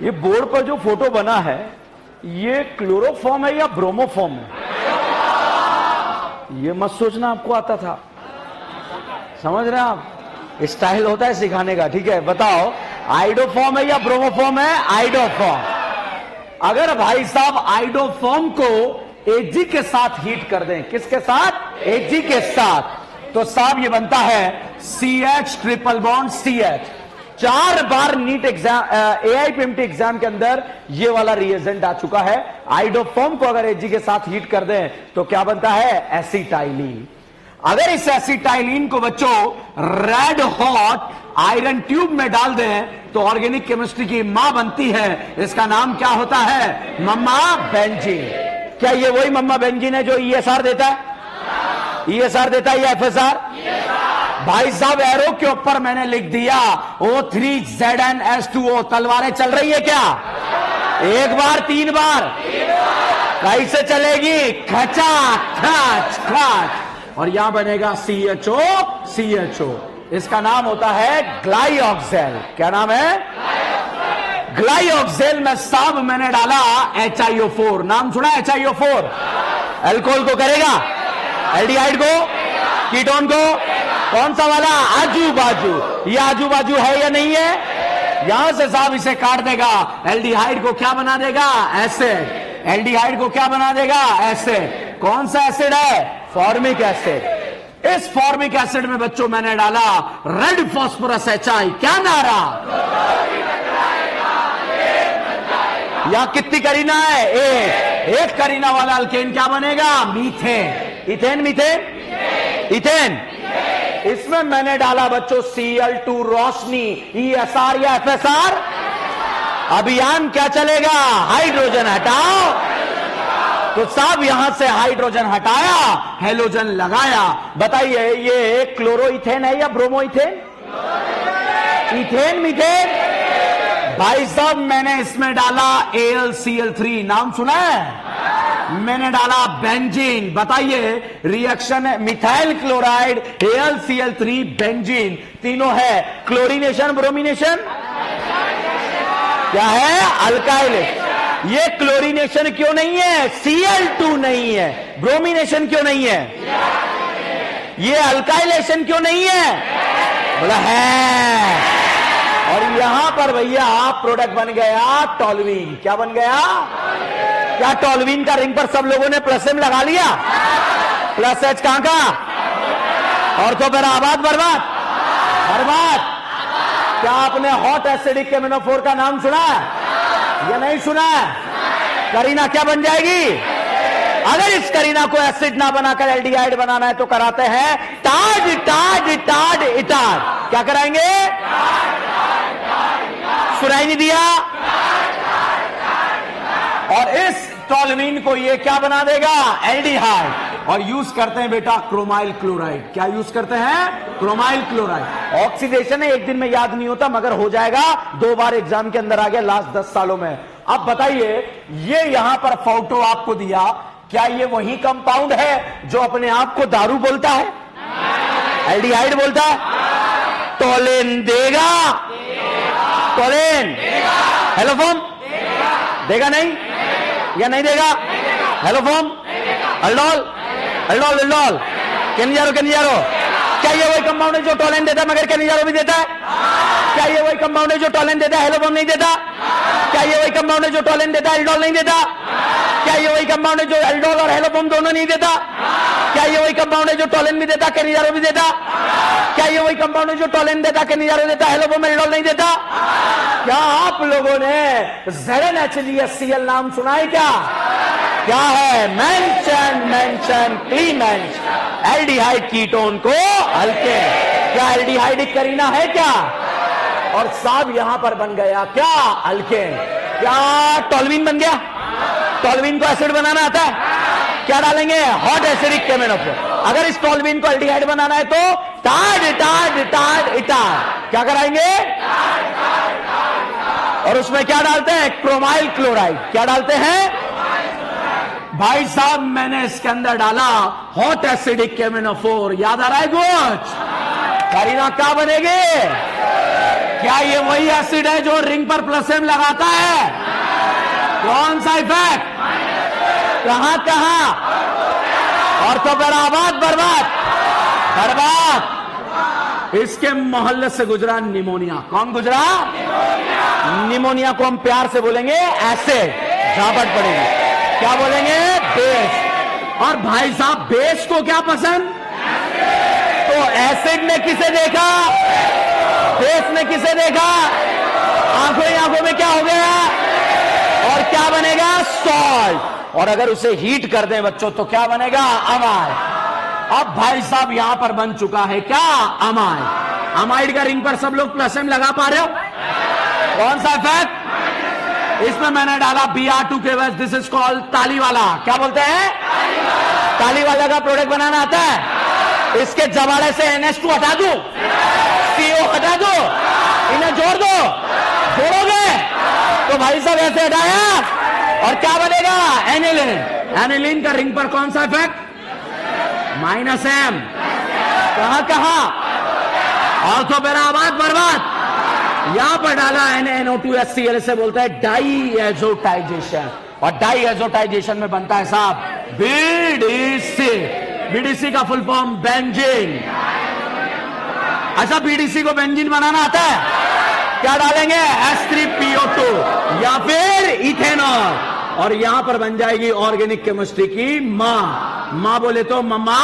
ये बोर्ड पर जो फोटो बना है ये क्लोरोफॉर्म है या ब्रोमोफॉर्म है? ये मत सोचना आपको आता था, समझ रहे हैं आप? स्टाइल होता है सिखाने का, ठीक है? बताओ आइडोफॉर्म है या ब्रोमोफॉर्म है? आइडोफॉर्म। अगर भाई साहब आइडोफॉर्म को एजी के साथ हीट कर दें, किसके साथ? एजी के साथ, तो साहब ये बनता है CH ट्रिपल बॉन्ड CH। 4 बार नीट एग्जाम AIPMT एग्जाम के अंदर ये वाला रिएजेंट आ चुका है। आइडोफॉर्म को अगर एजी के साथ हीट कर दें तो क्या बनता है? एसिटाइलिन। अगर इस एसिटाइलिन को बच्चों रेड हॉट आयरन ट्यूब में डाल दें तो ऑर्गेनिक केमिस्ट्री की मां बनती है। इसका नाम क्या होता है? मम्मा बेंजीन। क्या ये वही मम्मा बेंजीन है जो ESR देता है? ESR देता है या FSR? भाई साहब एरो के ऊपर मैंने लिख दिया O3ZnS2O। तलवारें चल रही है क्या? एक बार 3 बार? कैसे चलेगी? खचा खच खच। और यहां बनेगा CHO। इसका नाम होता है ग्लाइऑक्सेल। क्या नाम है? ग्लाइऑक्सेल में साहब मैंने डाला HiO4। नाम सुना HiO4? अल्कोहल को करेगा, एल्डिहाइड को, कीटोन को, कौन सा वाला? आजू बाजू। ये आजू बाजू है या नहीं है? यहां से साहब इसे काट देगा। एल्डिहाइड को क्या बना देगा? एसिड। एल्डिहाइड को क्या बना देगा? एसिड। कौन सा एसिड है? Formic acid. इस फॉर्मिक एसिड में बच्चों मैंने डाला रेड फॉस्फोरस HI। क्या नारा? या कितनी करीना है? एक करीना वाला अल्केन क्या बनेगा? मीथेन। Ethane, methane, ethane. इसमें मैंने डाला बच्चों Cl2 रोशनी। ESR या FSR? अभियान क्या चलेगा? हाइड्रोजन हटाओ। तो साहब यहां से हाइड्रोजन हटाया, हेलोजन लगाया। बताइए ये क्लोरोइथेन है या ब्रोमोइथेन? Ethane, methane. भाई साहब मैंने इसमें डाला AlCl3। नाम सुना है? मैंने डाला बेंजीन। बताइए रिएक्शन है मिथाइल क्लोराइड AlCl3 बेंजीन। तीनों है क्लोरीनेशन, ब्रोमिनेशन, क्या है? अल्काइलेशन। ये क्लोरीनेशन क्यों नहीं है? Cl2 नहीं है। ब्रोमिनेशन क्यों नहीं है? ये अल्काइलेशन क्यों नहीं है? बोला है। और यहां पर भैया प्रोडक्ट बन गया टॉल्यूइन। क्या बन गया? क्या टॉल्यूइन का रिंग पर सब लोगों ने +M लगा लिया? +H कहां का? और तो फिर आबाद बर्बाद बर्बाद। क्या आपने हॉट एसिडिक केमिनोफोर का नाम सुना है या नहीं सुना है? करीना क्या बन जाएगी? अगर इस करीना को एसिड ना बनाकर एल्डिहाइड बनाना है तो कराते हैं टाड टाड टाड इटाड। क्या कराएंगे? सुनाई नहीं दिया? और इस टॉल्यूइन को ये क्या बना देगा? एल्डिहाइड। और यूज करते हैं बेटा क्रोमाइल क्लोराइड। क्या यूज करते हैं? Chromyl chloride. ऑक्सीडेशन है, एक दिन में याद नहीं होता मगर हो जाएगा। 2 बार एग्जाम के अंदर आ गया लास्ट 10 सालों में। अब बताइए ये यहां पर फोटो आपको दिया, क्या ये वही कंपाउंड है जो अपने आप को दारू बोलता है? एल्डिहाइड बोलता है? टोलेन देगा? टोलेन हेलोफॉर्म देगा नहीं या नहीं देगा? Haloform, aldol, aldol, aldol, Cannizzaro, Cannizzaro. क्या ये वही कंपाउंड है जो टोलेन देता है मगर केनिजारो भी देता है? क्या ये वही कंपाउंड है जो टोलेन देता है, हेलोफॉर्म नहीं देता? क्या ये वही कंपाउंड है जो टोलेन देता है, एल्डोल नहीं देता? क्या ये वही कंपाउंड है जो एल्डोल और हेलोफॉर्म दोनों नहीं देता? क्या ये वही कंपाउंड है जो टोलेन भी देता, केनिजारो भी देता? क्या ये वही कंपाउंड है जो टोलेन देता, केनिजारो देता, हेलोफॉर्म, एल्डोल नहीं देता? क्या आप लोगों ने ZnHCl नाम सुना है क्या? क्या है? Mention, mention, Clement. Aldehyde ketone को अल्केन। क्या एल्डिहाइड करीना है क्या? और साहब यहां पर बन गया क्या? अल्केन। क्या टॉल्यूइन बन गया? टॉल्यूइन को एसिड बनाना आता है? क्या डालेंगे? हॉट एसिडिक केमिनोफोर। अगर इस टॉल्यूइन को एल्डिहाइड बनाना है तो टाड टाड टाड इटाड। क्या कराएंगे? और उसमें क्या डालते हैं? Chromyl chloride. क्या डालते हैं? भाई साहब मैंने इसके अंदर डाला हॉट एसिडिक केमिनोफोर। याद आ रहा है कुछ? करीना क्या बनेगी? क्या ये वही एसिड है जो रिंग पर प्लस एम लगाता है? कौन सा इफेक्ट? कहां कहां? और तो बर्बाद बर्बाद बर्बाद। इसके मोहल्ले से गुजरा निमोनिया। कौन गुजरा? निमोनिया को हम प्यार से बोलेंगे एसिड। झापट पड़ेगी। क्या बोलेंगे? बेस। और भाई साहब बेस को क्या पसंद? तो एसिड ने किसे देखा? बेस ने किसे देखा? आंखों ही आंखों में क्या हो गया? और क्या बनेगा? सॉल्ट। और अगर उसे हीट कर दें बच्चों तो क्या बनेगा? अमाइड। अब भाई साहब यहां पर बन चुका है क्या? अमाइड। अमाइड का रिंग पर सब लोग प्लस एम लगा पा रहे हो? कौन सा इफेक्ट? इसमें मैंने डाला Br2 के वजह। दिस इज कॉल्ड ताली वाला। क्या बोलते हैं? ताली वाला का प्रोडक्ट बनाना आता है? इसके जबाड़े से NH2 हटा दो, CO हटा दो, इन्हें जोड़ दो। जोड़ोगे तो भाई साहब ऐसे हटाया और क्या बनेगा? एनिलीन। एनिलीन का रिंग पर कौन सा इफेक्ट? -M। कहां कहां? और तो बर्बाद बर्बाद। यहां पर डाला NaNO2HCl से बोलता है डाईएजोटाइजेशन। और डाईएजोटाइजेशन में बनता है साहब BDC। BDC का फुल फॉर्म बेंजीन। अच्छा BDC को बेंजीन बनाना आता है? क्या डालेंगे? H3PO2 या फिर इथेनॉल। और यहां पर बन जाएगी ऑर्गेनिक केमिस्ट्री की मां बोले तो मम्मा।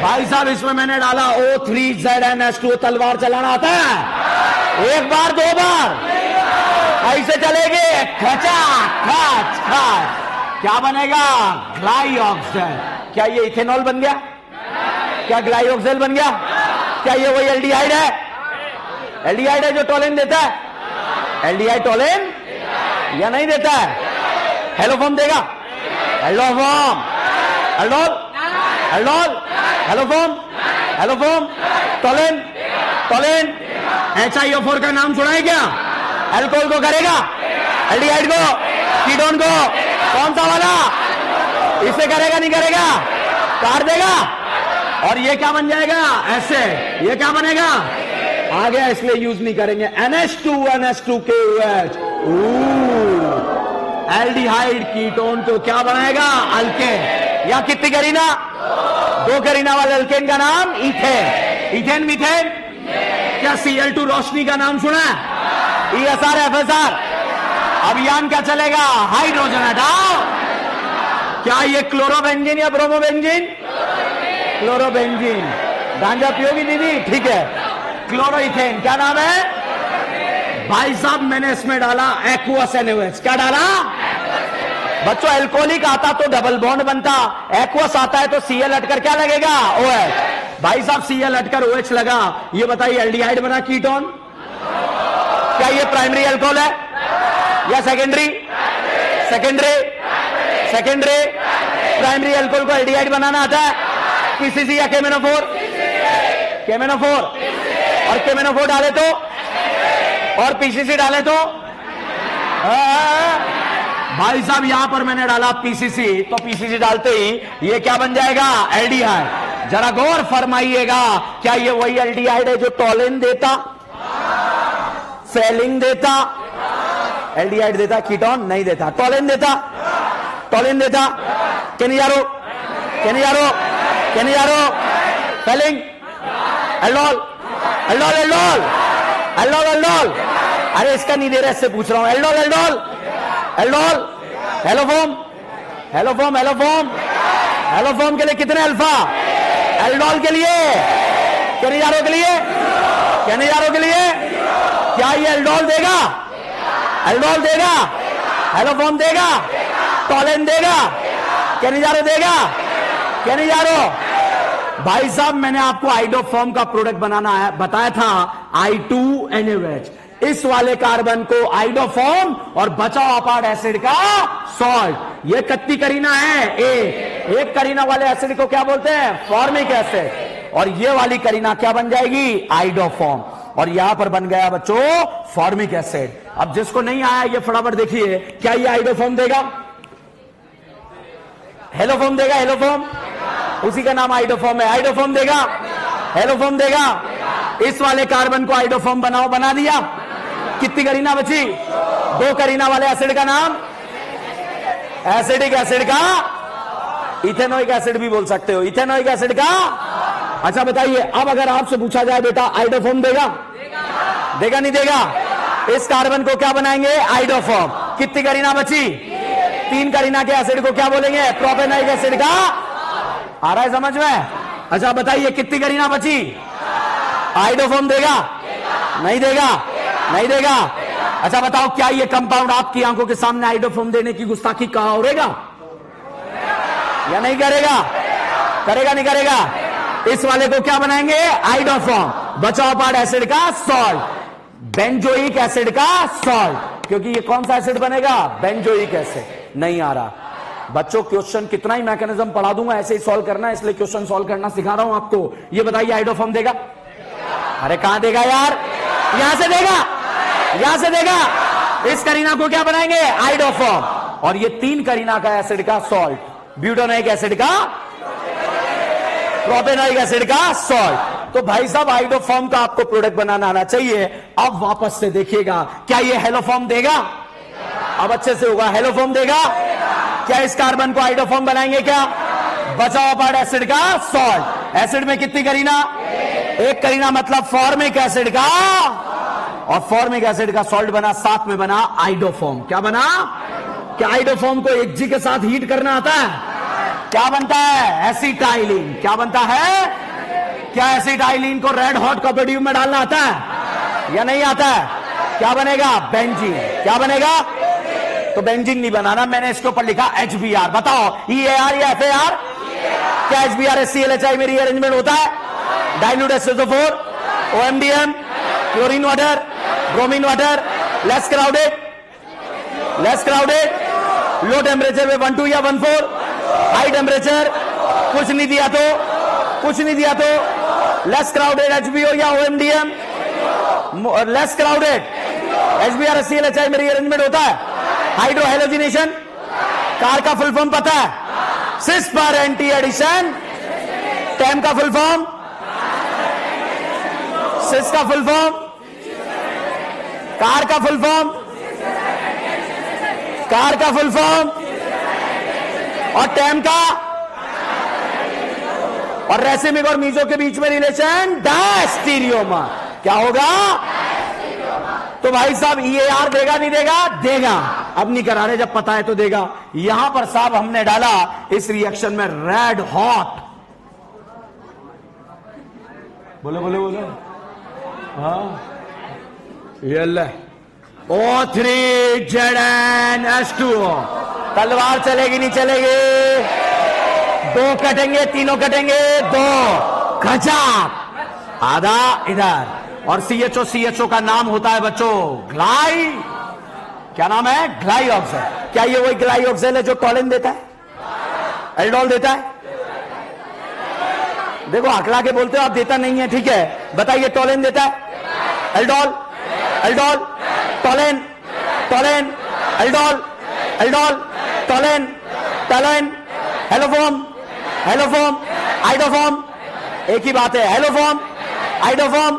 भाई साहब इसमें मैंने डाला O3ZNH2। तलवार चलाना आता है? एक बार दो बार ऐसे चलेगी। खचा खच खच। क्या बनेगा? ग्लाइऑक्सिल। क्या ये इथेनॉल बन गया? क्या ग्लाइऑक्सिल बन गया? क्या ये वही एल्डिहाइड है? एल्डिहाइड है जो टोलिन देता है? एल्डिहाइड टोलिन या नहीं देता है? हेलोफॉर्म देगा? Haloform aldol aldol haloform haloform toluene toluene. HiO4 का नाम सुना है क्या? अल्कोहल को करेगा? एल्डिहाइड को? कीटोन को? कौन सा वाला? इसे करेगा नहीं करेगा? काट देगा। और ये क्या बन जाएगा? ऐसे। ये क्या बनेगा? आ गया इसलिए यूज नहीं करेंगे। NH2NH2KOH। एल्डिहाइड कीटोन तो क्या बनाएगा? अल्केन। या कितनी करीना? 2 करीना वाले अल्केन का नाम इथेन। Ethane methane. क्या Cl2 रोशनी का नाम सुना है? ESR FSR। अभियान क्या चलेगा? हाइड्रोजन हटाओ। क्या ये क्लोरोबेंजीन या ब्रोमोबेंजीन? क्लोरोबेंजीन। गांजा पियोगी दीदी? ठीक है। क्लोरोइथेन। क्या नाम है? भाई साहब मैंने इसमें डाला एक्वस NaOH। क्या डाला बच्चों? एल्कोहलिक आता तो डबल बॉन्ड बनता। एक्वस आता है तो Cl हटकर क्या लगेगा? OH। भाई साहब Cl हटकर OH लगा। ये बताइए एल्डिहाइड बना कीटोन। क्या ये प्राइमरी अल्कोहल है या secondary? Secondary secondary. Primary alcohol को एल्डिहाइड बनाना आता है? PCC या KMnO4? KMnO4। और KMnO4 डाले तो? और PCC डाले तो? भाई साहब यहां पर मैंने डाला PCC। तो PCC डालते ही ये क्या बन जाएगा? एल्डिहाइड। जरा गौर फरमाइएगा। क्या ये वही एल्डिहाइड है जो टोलिन देता, फेलिंग देता? एल्डिहाइड देता, कीटोन नहीं देता। टोलिन देता, टोलिन देता। Cannizzaro Cannizzaro Cannizzaro. Fehling aldol aldol aldol aldol aldol. अरे इसका नहीं दे रहा, इससे पूछ रहा हूं। Aldol aldol aldol. Haloform haloform haloform. Haloform के लिए कितने अल्फा? एल्डोल के लिए, केनियारो के लिए, केनियारो के लिए। क्या ये एल्डोल देगा? एल्डोल देगा? हेलोफॉर्म देगा? टोलिन देगा? केनियारो देगा? केनियारो। भाई साहब मैंने आपको आइडोफॉर्म का प्रोडक्ट बनाना है बताया था, I2NaOH। इस वाले कार्बन को आइडोफॉर्म और बचाओ अपार्ट एसिड का सॉल्ट। ये कत्ती करीना है एक करीना वाले एसिड को क्या बोलते हैं? Formic acid. और ये वाली करीना क्या बन जाएगी? आइडोफॉर्म। और यहां पर बन गया बच्चों फॉर्मिक एसिड। अब जिसको नहीं आया ये फटाफट देखिए, क्या ये आइडोफॉर्म देगा? हेलोफॉर्म देगा? हेलोफॉर्म उसी का नाम आइडोफॉर्म है। आइडोफॉर्म देगा? हेलोफॉर्म देगा? इस वाले कार्बन को आइडोफॉर्म बनाओ, बना दिया। कितनी करीना बची? 2 करीना वाले एसिड का नाम एसिडिक एसिड का इथेनोइक एसिड भी बोल सकते हो, इथेनोइक एसिड का। अच्छा बताइए, अब अगर आपसे पूछा जाए बेटा आइडोफॉर्म देगा? देगा नहीं देगा? इस कार्बन को क्या बनाएंगे? आइडोफॉर्म। कितनी करीना बची? 3 करीना के एसिड को क्या बोलेंगे? प्रोपेनोइक एसिड का। आ रहा है समझ में? अच्छा बताइए, कितनी करीना बची? आइडोफॉर्म देगा? नहीं देगा? नहीं देगा? अच्छा बताओ, क्या ये कंपाउंड आपकी आंखों के सामने आइडोफॉर्म देने की गुस्ताखी करेगा या नहीं करेगा? करेगा नहीं करेगा? इस वाले को क्या बनाएंगे? आइडोफॉर्म। बचाओ पार्ट एसिड का सॉल्ट, बेंजोइक एसिड का सॉल्ट, क्योंकि ये कौन सा एसिड बनेगा? Benzoic acid. नहीं आ रहा बच्चों, क्वेश्चन कितना ही मैकेनिज्म पढ़ा दूंगा, ऐसे ही सॉल्व करना है, इसलिए क्वेश्चन सॉल्व करना सिखा रहा हूं आपको। ये बताइए आइडोफॉर्म देगा? अरे कहां देगा यार? यहां से देगा, यहां से देगा। इस करीना को क्या बनाएंगे? आइडोफॉर्म। और ये 3 करीना का एसिड का सॉल्ट, ब्यूटानोइक एसिड का, प्रोपेनोइक एसिड का सॉल्ट। तो भाई साहब आइडोफॉर्म का आपको प्रोडक्ट बनाना आना चाहिए। अब वापस से देखिएगा, क्या ये हेलोफॉर्म देगा? अब अच्छे से होगा। हेलोफॉर्म देगा? क्या इस कार्बन को आइडोफॉर्म बनाएंगे? क्या बचाओ पार्ट एसिड का सॉल्ट। एसिड में कितनी करीना? 1 करीना, मतलब फॉर्मिक एसिड का, और फॉर्मिक एसिड का सॉल्ट बना, साथ में बना आइडोफॉर्म। क्या बना? क्या आइडोफॉर्म को एक जी के साथ हीट करना आता है? क्या बनता है? एसिटाइलिन। क्या बनता है? क्या एसिटाइलिन को रेड हॉट कॉपर ट्यूब में डालना आता है या नहीं आता है? क्या बनेगा? बेंजीन। क्या बनेगा? तो बेंजीन नहीं बनाना, मैंने इसके ऊपर लिखा HBr। बताओ EAR या FAR? क्या HBr HClHi में रीअरेंजमेंट होता है? Dilute SO4, OMDM, chlorine water, bromine water, less crowded, less crowded, low temperature में 12 या 14, हाई टेम्परेचर कुछ नहीं दिया तो, कुछ नहीं दिया तो, लेस क्राउडेड HBO या OMDM, less crowded HBr HClHi में रीअरेंजमेंट होता है। हाइड्रो हेलोजिनेशन, कार का फुल फॉर्म पता है? सिस पर एंटी एडिशन। टेम का फुल फॉर्म, सिस का फुल फॉर्म, कार का फुल फॉर्म, कार का फुल फॉर्म, और टेम का, और रेसिमिक और मीजो के बीच में रिलेशन डायस्टीरियोमा। क्या होगा? तो भाई साहब EAR देगा नहीं देगा? देगा। अब नहीं करा रहे, जब पता है तो देगा। यहां पर साहब हमने डाला इस रिएक्शन में रेड हॉट, बोलो बोलो बोलो, हाँ, ये ले O3 ZnH2O। तलवार चलेगी नहीं चलेगी? 2 कटेंगे, तीनों कटेंगे, 2 खचाक, आधा इधर। और CHO का नाम होता है बच्चों ग्लाई, क्या नाम है? ग्लाइऑक्साइड। क्या ये वही ग्लाइऑक्साइड है जो टॉलिन देता है, एल्डोल देता है? देखो अकड़ा के बोलते हो आप, देता नहीं है, ठीक है। बताइए टॉलिन देता है? Aldol, aldol, Tollen, Tollen, aldol, aldol, Tollen, Tollen, haloform, haloform, iodoform. एक ही बात है, haloform, iodoform,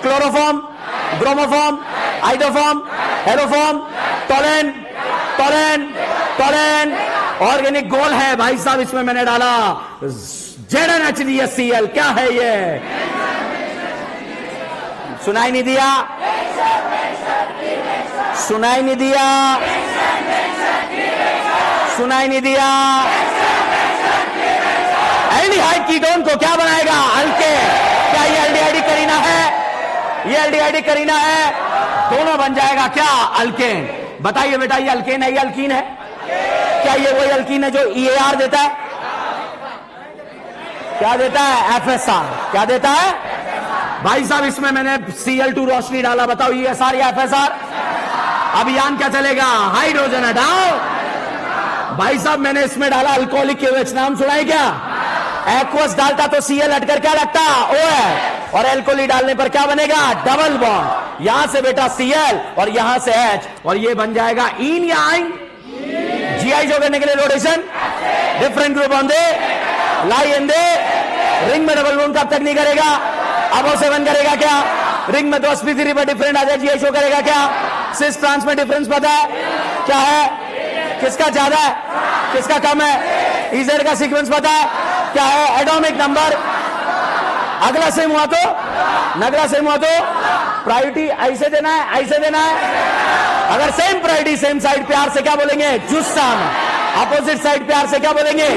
chloroform, bromoform, iodoform, haloform, Tollen, Tollen, Tollen. Organic गोल है भाई साहब, इसमें मैंने डाला ZnHCl। क्या है ये? सुनाई नहीं दिया? सुनाई नहीं दिया? सुनाई नहीं दिया? एल्डिहाइड कीटोन को क्या बनाएगा? अल्केन। क्या ये एल्डिहाइड करीना है? ये एल्डिहाइड करीना है, दोनों बन जाएगा क्या? अल्केन। बताइए बेटा, ये अल्केन है, ये अल्कीन है? क्या ये वही अल्कीन है जो EAR देता है? क्या देता है? FSR। क्या देता है भाई साहब? इसमें मैंने Cl2 रोशनी डाला, बताओ ESR या FSR? अभियान क्या चलेगा? हाइड्रोजन हटाओ। भाई साहब मैंने इसमें डाला अल्कोहलिक KOH, नाम सुना है क्या? एक्वस डालता तो Cl हटकर क्या लगता? OH। और एल्कोहली डालने पर क्या बनेगा? Double bond. यहां से बेटा Cl और यहां से H, और ये बन जाएगा इन या आइन? GI जो करने के लिए rotation, different group on they, lie in they, ring में डबल बॉन्ड कब तक नहीं करेगा? अब वो 7 करेगा क्या? रिंग में तो sp3 पर डिफरेंट आ जाए, ये शो करेगा क्या? सिस ट्रांस में डिफरेंस पता है क्या है? किसका ज्यादा है, किसका कम है? इजेड का सीक्वेंस पता है क्या है? Atomic number. अगला सेम हुआ तो, नगला सेम हुआ तो प्रायोरिटी ऐसे देना है, ऐसे देना है। अगर सेम प्रायोरिटी सेम साइड प्यार से क्या बोलेंगे? जुस्साम। अपोजिट साइड प्यार से क्या बोलेंगे?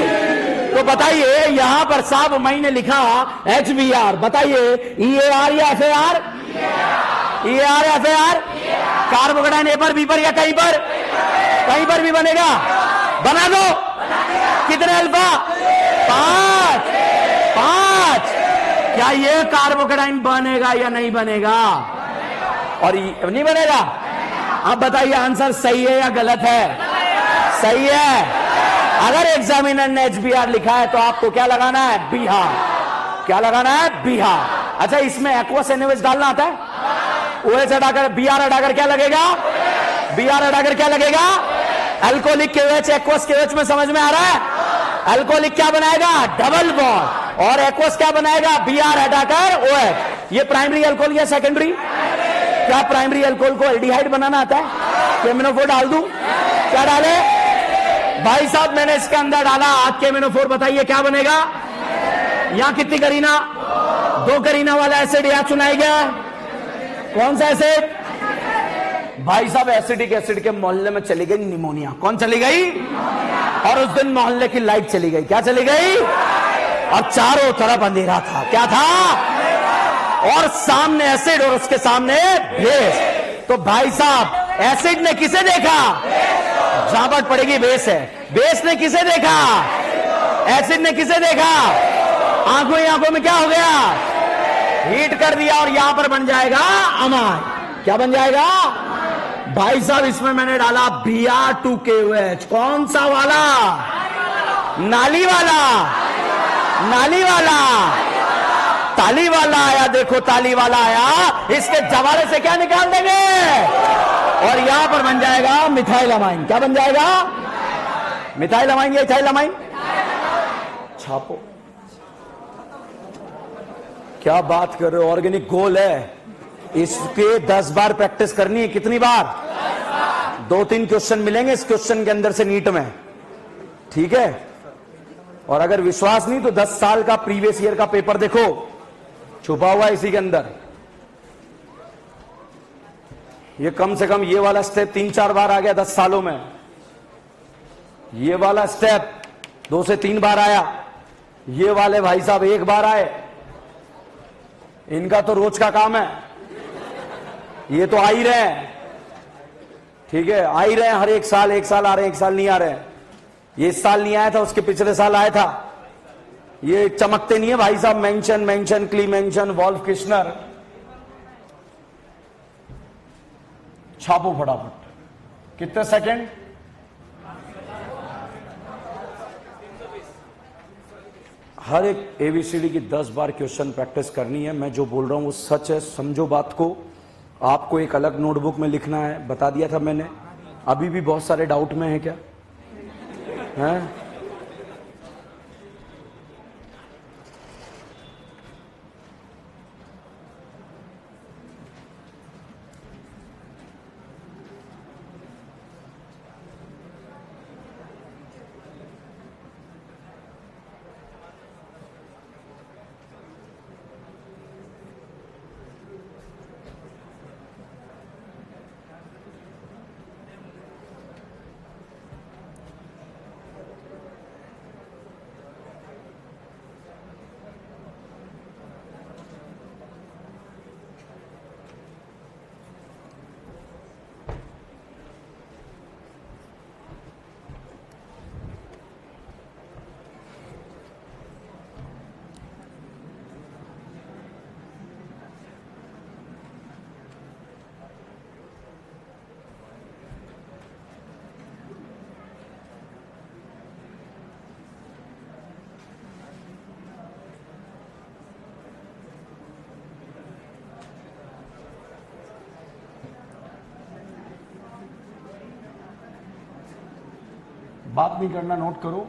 तो बताइए यहां पर साहब मैंने लिखा HBR, बताइए EAR या FAR? EAR या FAR? कार्बोकेटाइन ए पर, बी पर या कहीं पर? कहीं पर भी बनेगा, बना दो। कितने अल्फा? 5। क्या ये कार्बोकेटाइन बनेगा या नहीं बनेगा? और नहीं बनेगा। अब बताइए आंसर सही है या गलत है? सही है। अगर एग्जामिनर ने HBR लिखा है तो आपको क्या लगाना है? बिहार। क्या लगाना है? बिहार। अच्छा, इसमें एक्वस एनएच डालना आता है? OH हटाकर BR हटाकर क्या लगेगा? BR हटाकर क्या लगेगा? अल्कोहलिक KOH, एक्वस KOH में समझ में आ रहा है? अल्कोहलिक क्या बनाएगा? Double bond. और एक्वस क्या बनाएगा? BR हटाकर OH। ये प्राइमरी अल्कोहल या सेकेंडरी? क्या प्राइमरी अल्कोहल को एल्डिहाइड बनाना आता है? केमिनोफोर डाल दूं? क्या डाले भाई साहब? मैंने इसके अंदर डाला आज केमिनोफोर, बताइए क्या बनेगा? यहां कितनी करीना? 2 करीना वाला एसिड यहां चुनाया गया। कौन सा एसिड? भाई साहब एसिडिक एसिड के मोहल्ले में चली गई निमोनिया। कौन चली गई? और उस दिन मोहल्ले की लाइट चली गई। क्या चली गई? और चारों तरफ अंधेरा था। क्या था? और सामने एसिड और उसके सामने बेस। तो भाई साहब एसिड ने किसे देखा? जाबट पड़ेगी, बेस है। बेस ने किसे देखा? एसिड ने किसे देखा? आंखों ही आंखों में क्या हो गया? हीट कर दिया और यहां पर बन जाएगा अमाइन। क्या बन जाएगा भाई साहब? इसमें मैंने डाला Br2KOH। कौन सा वाला? नाली वाला। नाली वाला, ताली वाला आया। देखो ताली वाला आया, इसके जवारे से क्या निकाल देंगे? और यहां पर बन जाएगा मिथाइल अमाइन। क्या बन जाएगा? मिथाइल अमाइन या इथाइल अमाइन? छापो। क्या बात कर रहे हो? ऑर्गेनिक गोल है, इसके 10 बार प्रैक्टिस करनी है। कितनी बार? 2-3 क्वेश्चन मिलेंगे इस क्वेश्चन के अंदर से नीट में, ठीक है? और अगर विश्वास नहीं तो 10 साल का प्रीवियस ईयर का पेपर देखो, छुपा हुआ है इसी के अंदर। ये कम से कम ये वाला स्टेप 3-4 बार आ गया 10 सालों में। ये वाला स्टेप 2 से 3 बार आया। ये वाले भाई साहब 1 बार आए। इनका तो रोज का काम है। ये तो आ ही रहे हैं, ठीक है? आ ही रहे हैं हर एक साल आ रहे हैं, 1 साल नहीं आ रहे हैं। ये इस साल नहीं आया था, उसके पिछले साल आया था। ये चमकते नहीं है भाई साहब। मेंशन क्ली मेंशन वॉल्फ किश्नर। छापो फटाफट। कितने सेकंड? हर एक ABCD की 10 बार क्वेश्चन प्रैक्टिस करनी है। मैं जो बोल रहा हूं वो सच है, समझो बात को। आपको एक अलग नोटबुक में लिखना है, बता दिया था मैंने। अभी भी बहुत सारे डाउट में है क्या? हैं? बात नहीं करना, नोट करो।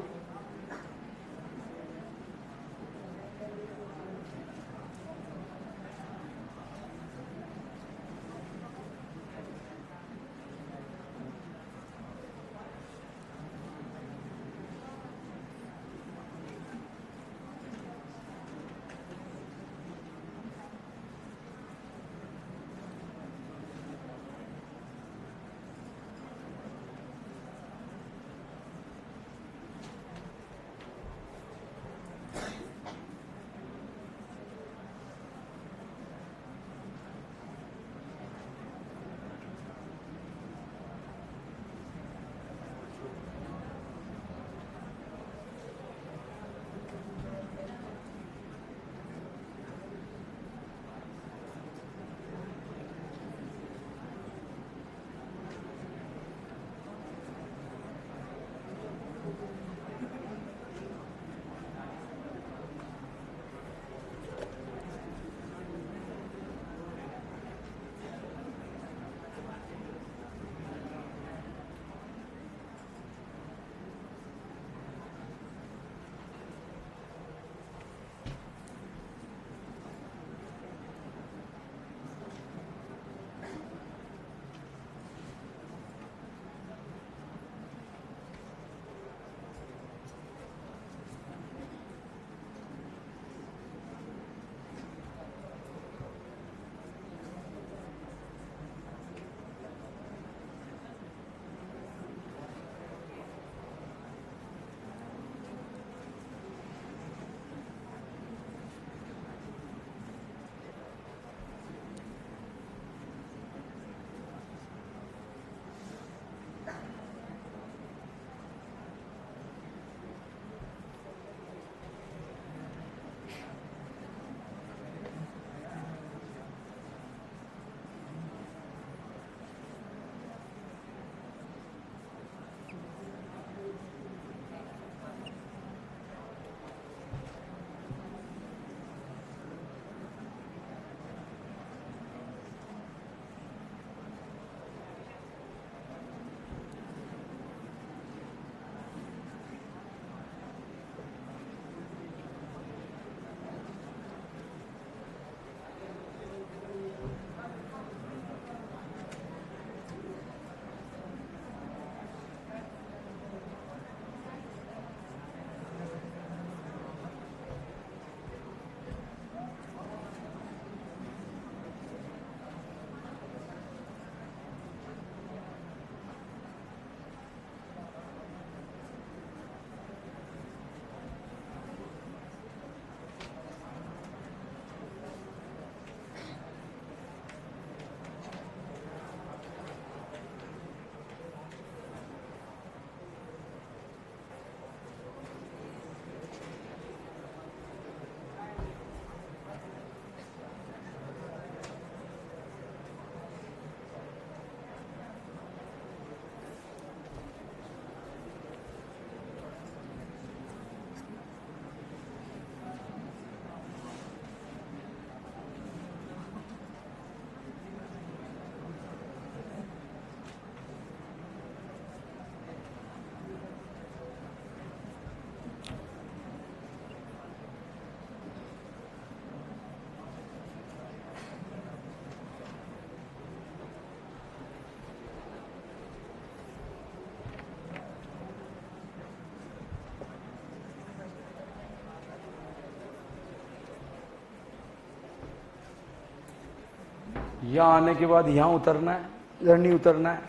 यहाँ आने के बाद यहाँ उतरना है, इधर नहीं उतरना है,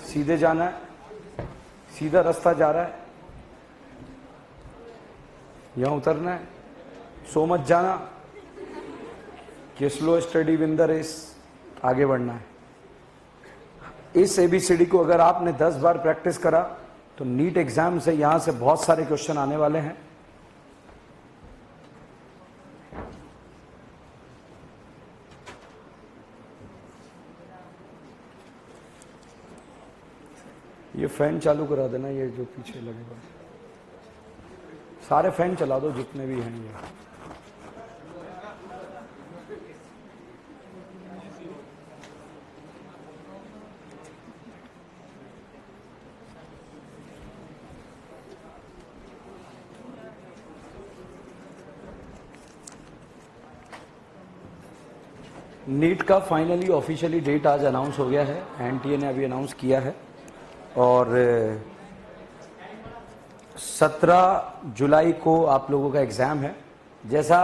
सीधे जाना है, सीधा रास्ता जा रहा है, यहाँ उतरना है, सो मत जाना कि slow study win the race, आगे बढ़ना है। इस ABCD को अगर आपने 10 बार प्रैक्टिस करा तो नीट एग्जाम से यहां से बहुत सारे क्वेश्चन आने वाले हैं। ये फैन चालू करा देना, ये जो पीछे लगेगा, सारे फैन चला दो जितने भी हैं ये। नीट का फाइनली ऑफिशियली डेट आज अनाउंस हो गया है, NTA ने अभी अनाउंस किया है और 17 जुलाई को आप लोगों का एग्जाम है। जैसा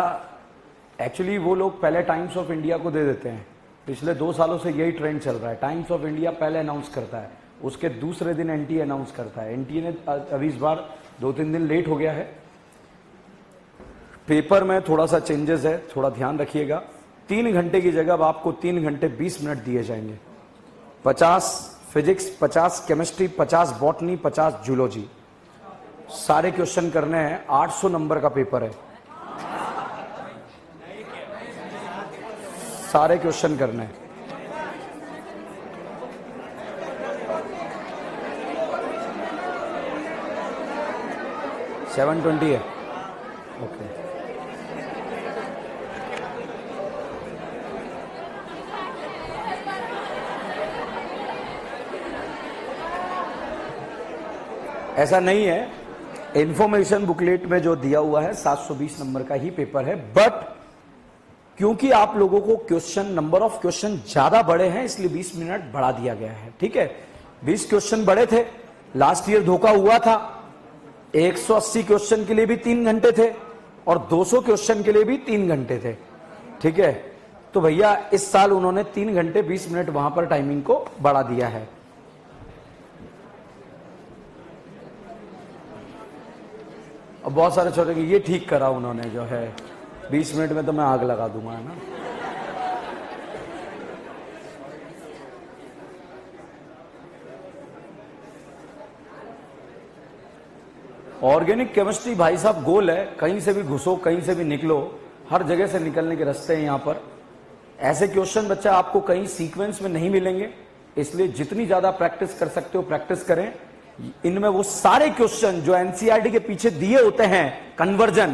एक्चुअली वो लोग पहले टाइम्स ऑफ इंडिया को दे देते हैं, पिछले 2 सालों से यही ट्रेंड चल रहा है। टाइम्स ऑफ इंडिया पहले अनाउंस करता है, उसके दूसरे दिन NTA अनाउंस करता है। NTA ने अभी इस बार 2-3 दिन लेट हो गया है। पेपर में थोड़ा सा चेंजेस है, थोड़ा ध्यान रखिएगा। 3 घंटे की जगह अब आपको 3 घंटे 20 मिनट दिए जाएंगे। 50 फिजिक्स, 50 केमिस्ट्री, 50 बॉटनी, 50 जूलॉजी, सारे क्वेश्चन करने हैं। 800 नंबर का पेपर है, सारे क्वेश्चन करने हैं। $720 है, ओके। ऐसा नहीं है, इंफॉर्मेशन बुकलेट में जो दिया हुआ है 720 नंबर का ही पेपर है, बट क्योंकि आप लोगों को क्वेश्चन, नंबर ऑफ क्वेश्चन ज्यादा बड़े हैं, इसलिए 20 मिनट बढ़ा दिया गया है। ठीक है, 20 क्वेश्चन बड़े थे, लास्ट ईयर धोखा हुआ था। 180 क्वेश्चन के लिए भी 3 घंटे थे और 200 क्वेश्चन के लिए भी 3 घंटे थे। ठीक है, तो भैया इस साल उन्होंने 3 घंटे 20 मिनट वहां पर टाइमिंग को बढ़ा दिया है। अब बहुत सारे छोटे ये ठीक करा उन्होंने, जो है 20 मिनट में तो मैं आग लगा दूंगा, है ना। ऑर्गेनिक केमिस्ट्री भाई साहब गोल है, कहीं से भी घुसो, कहीं से भी निकलो, हर जगह से निकलने के रास्ते हैं यहां पर। ऐसे क्वेश्चन बच्चा आपको कहीं सीक्वेंस में नहीं मिलेंगे, इसलिए जितनी ज्यादा प्रैक्टिस कर सकते हो प्रैक्टिस करें। इनमें वो सारे क्वेश्चन जो एनसीईआरटी के पीछे दिए होते हैं, कन्वर्जन,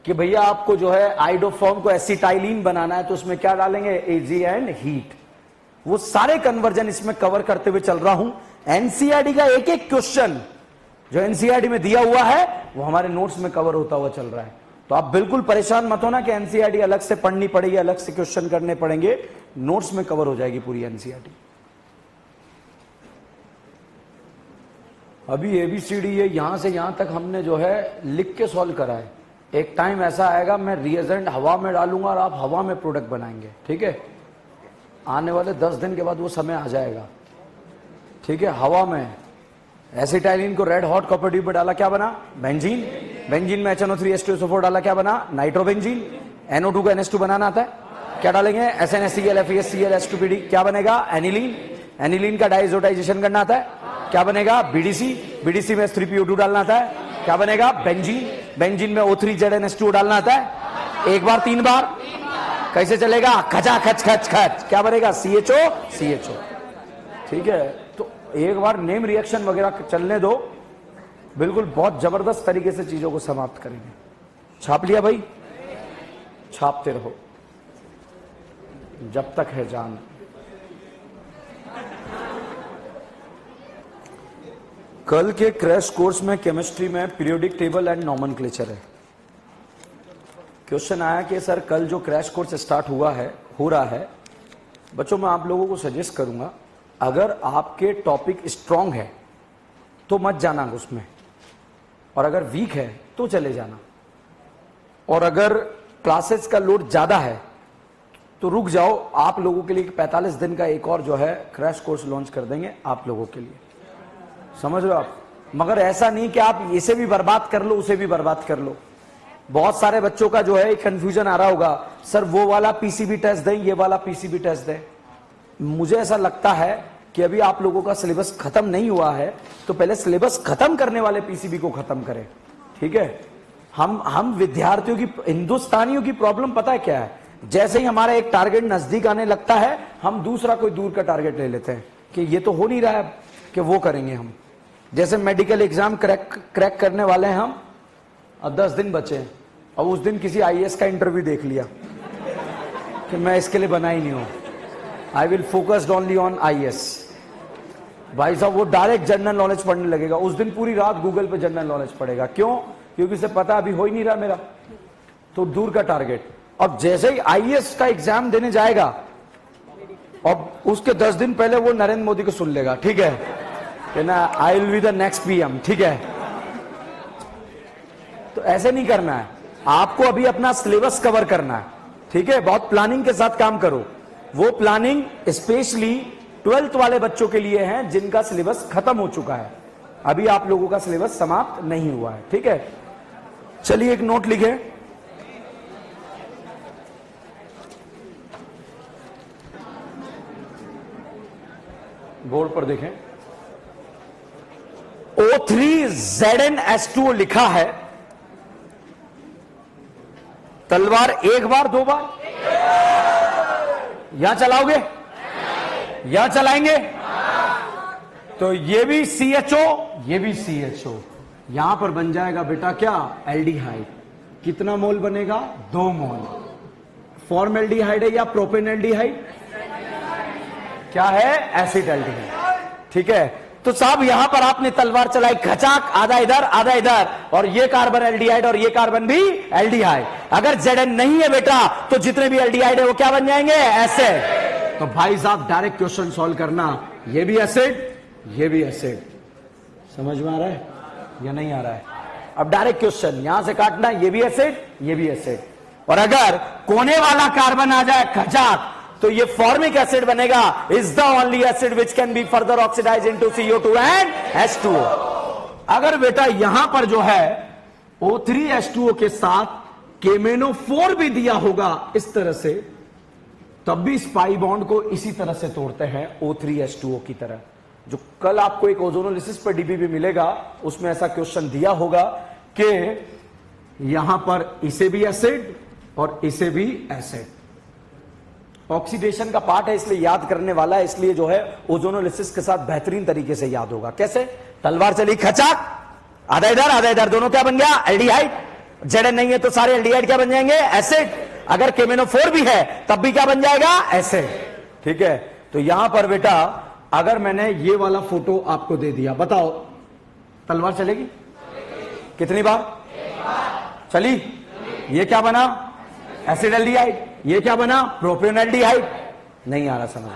कि भैया आपको जो है आइडोफॉर्म को एसिटाइलिन बनाना है तो उसमें क्या डालेंगे, एजी एंड हीट, वो सारे कन्वर्जन इसमें कवर करते हुए चल रहा हूं। एनसीईआरटी का एक एक क्वेश्चन जो एनसीईआरटी में दिया हुआ है वो हमारे नोट्स में कवर होता हुआ चल रहा है। तो आप बिल्कुल परेशान मत होना कि एनसीईआरटी अलग से पढ़नी पड़ेगी, अलग से क्वेश्चन करने पड़ेंगे, नोट्स में कवर हो जाएगी पूरी एनसीईआरटी। अभी एबीसीडी ये यहां से यहां तक हमने जो है लिख के सॉल्व करा है। एक टाइम ऐसा आएगा मैं रिएजेंट हवा में डालूंगा और आप हवा में प्रोडक्ट बनाएंगे। ठीक है, आने वाले 10 दिन के बाद वो समय आ जाएगा। ठीक है, हवा में एसिटाइलिन को रेड हॉट कॉपर ट्यूब में डाला, क्या बना, बेंजीन। बेंजीन में HNO3H2SO4 डाला, क्या बना, नाइट्रोबेंजीन। NO2 का NH2 बनाना आता है, क्या डालेंगे, SnHCl FeSCl H2PD, क्या बनेगा, एनिलीन। एनिलीन का डाइजोटाइजेशन करना आता है, क्या बनेगा, BDC। BDC में S3PO2 डालना आता है, क्या बनेगा, बेंजीन। बेंजीन में O3ZnH2 डालना आता है, एक बार 3 बार, कैसे चलेगा, खचा खच खच खच, क्या बनेगा, CHO। ठीक है, तो एक बार नेम रिएक्शन वगैरह चलने दो, बिल्कुल बहुत जबरदस्त तरीके से चीजों को समाप्त करेंगे। छाप लिया भाई, छापते रहो जब तक है जान। कल के क्रैश कोर्स में केमिस्ट्री में पीरियोडिक टेबल एंड नॉमेनक्लेचर है। क्वेश्चन आया कि सर कल जो क्रैश कोर्स स्टार्ट हो रहा है, बच्चों मैं आप लोगों को सजेस्ट करूंगा, अगर आपके टॉपिक स्ट्रांग है तो मत जाना उसमें, और अगर वीक है तो चले जाना। और अगर क्लासेस का लोड ज्यादा है तो रुक जाओ, आप लोगों के लिए 45 दिन का एक और जो है क्रैश कोर्स लॉन्च कर देंगे आप लोगों के लिए, समझ लो आप। मगर ऐसा नहीं कि आप इसे भी बर्बाद कर लो उसे भी बर्बाद कर लो। बहुत सारे बच्चों का जो है कंफ्यूजन आ रहा होगा, सर वो वाला पीसीबी टेस्ट दें, ये वाला पीसीबी टेस्ट दें। मुझे ऐसा लगता है कि अभी आप लोगों का सिलेबस खत्म नहीं हुआ है, तो पहले सिलेबस खत्म करने वाले पीसीबी को खत्म करें, ठीक है। हम विद्यार्थियों की, हिंदुस्तानियों की प्रॉब्लम पता है क्या है, जैसे ही हमारा एक टारगेट नजदीक आने लगता है हम दूसरा कोई दूर का टारगेट ले लेते हैं कि ये तो हो नहीं रहा है कि वो करेंगे हम। जैसे मेडिकल एग्जाम क्रैक करने वाले हैं हम, अब 10 दिन बचे हैं, और उस दिन किसी आईएएस का इंटरव्यू देख लिया कि मैं इसके लिए बना ही नहीं हूं, I will focused only on IAS. भाई साहब वो डायरेक्ट जनरल नॉलेज पढ़ने लगेगा, उस दिन पूरी रात गूगल पे जनरल नॉलेज पढ़ेगा। क्यों? क्योंकि उसे पता अभी हो ही नहीं रहा मेरा, तो दूर का टारगेट। अब जैसे ही आईएएस का एग्जाम देने जाएगा, और उसके 10 दिन पहले वो नरेंद्र मोदी को सुन लेगा, ठीक है कि ना, I will be the next PM, ठीक है। तो ऐसे नहीं करना है, आपको अभी अपना सिलेबस कवर करना है, ठीक है। बहुत प्लानिंग के साथ काम करो। वो प्लानिंग स्पेशली 12th वाले बच्चों के लिए है जिनका सिलेबस खत्म हो चुका है, अभी आप लोगों का सिलेबस समाप्त नहीं हुआ है, ठीक है। चलिए एक नोट लिखे, बोर्ड पर देखें, O3ZnH2O लिखा है। तलवार एक बार दो बार यहां चलाओगे, यहां चलाएंगे, तो ये भी CHO, ये भी CHO, यहां पर बन जाएगा बेटा क्या, एल्डिहाइड। कितना मोल बनेगा? 2 मोल। फॉर्मल्डिहाइड है या प्रोपेनल्डिहाइड? क्या है? एसिटल्डिहाइड, ठीक है। तो साहब यहां पर आपने तलवार चलाई, खचाक, आधा इधर आधा इधर, और ये कार्बन एल्डिहाइड और ये कार्बन भी एल्डिहाइड। अगर Zn नहीं है बेटा तो जितने भी एल्डिहाइड है वो क्या बन जाएंगे? एसिड। तो भाई साहब डायरेक्ट क्वेश्चन सॉल्व करना, ये भी एसिड, ये भी एसिड। समझ में आ रहा है या नहीं आ रहा है? अब डायरेक्ट क्वेश्चन यहां से काटना, ये भी एसिड, ये भी एसिड। और अगर कोने वाला कार्बन आ जाए खचाक, तो ये फॉर्मिक एसिड बनेगा। Is the only acid which can be further oxidize into CO2 and H2O। अगर बेटा यहां पर जो है O3H2O के साथ KMnO4 भी दिया होगा इस तरह से, तब भी इस पाई बॉन्ड को इसी तरह से तोड़ते हैं O3H2O की तरह। जो कल आपको एक ओजोनोलिसिस पर DBB मिलेगा, उसमें ऐसा क्वेश्चन दिया होगा कि यहां पर इसे भी एसिड और इसे भी एसिड। ऑक्सीडेशन का पार्ट है इसलिए याद करने वाला है, इसलिए जो है ओजोनोलिसिस के साथ बेहतरीन तरीके से याद होगा। कैसे? तलवार चली खचाक, आधा इधर आधा इधर, दोनों क्या बन गया? एल्डिहाइड। Zn नहीं है तो सारे एल्डिहाइड क्या बन जाएंगे? एसिड। अगर KMnO4 भी है तब भी क्या बन जाएगा? एसिड, ठीक है। तो यहां पर बेटा अगर मैंने ये वाला फोटो आपको दे दिया, बताओ तलवार चलेगी? कितनी बार चली? ये क्या बना? Acid aldehyde. ये क्या बना? Propane aldehyde. नहीं आ रहा समझ?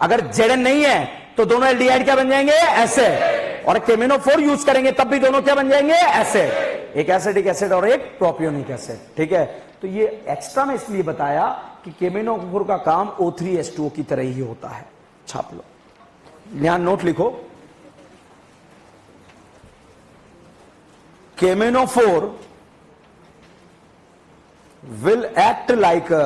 अगर Zn नहीं है तो दोनों एल्डिहाइड क्या बन जाएंगे? एसिड। और KMnO4 यूज करेंगे तब भी दोनों क्या बन जाएंगे? एसिड। एक एसिडिक एसिड और एक प्रोपियोनिक एसिड, ठीक है। तो ये एक्स्ट्रा में इसलिए बताया कि KMnO4 का काम O3H2O की तरह ही होता है। छाप लो, यहां नोट लिखो, KMnO4 will act like a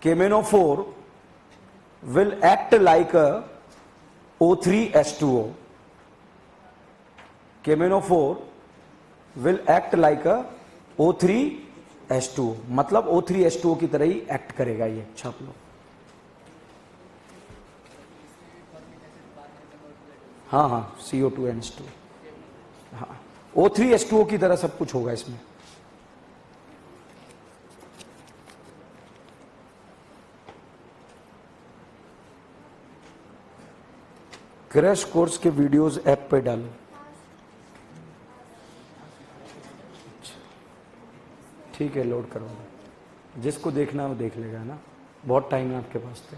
KMnO4 will act like a O3H2O. KMnO4 will act like a O3H2O, मतलब O3H2O की तरह ही एक्ट करेगा ये। छाप लो। हाँ हाँ, CO2 H2, हाँ O3H2O की तरह सब कुछ होगा इसमें। क्रैश कोर्स के वीडियोस ऐप पे डालो। ठीक है, लोड करवाओ, जिसको देखना है वो देख लेगा ना, बहुत टाइम है आपके पास तो।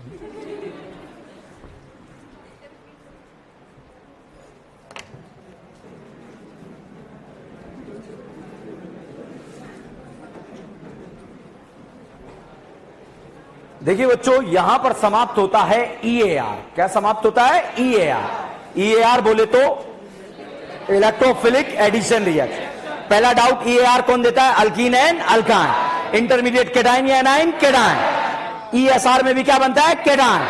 देखिए बच्चों, यहां पर समाप्त होता है EAR। क्या समाप्त होता है? EAR बोले तो इलेक्ट्रोफिलिक एडिशन रिएक्शन। पहला डाउट, EAR कौन देता है? Alkyne and alkyne. Intermediate cation या एनाइन? केटाइन। ESR में भी क्या बनता है? केटाइन।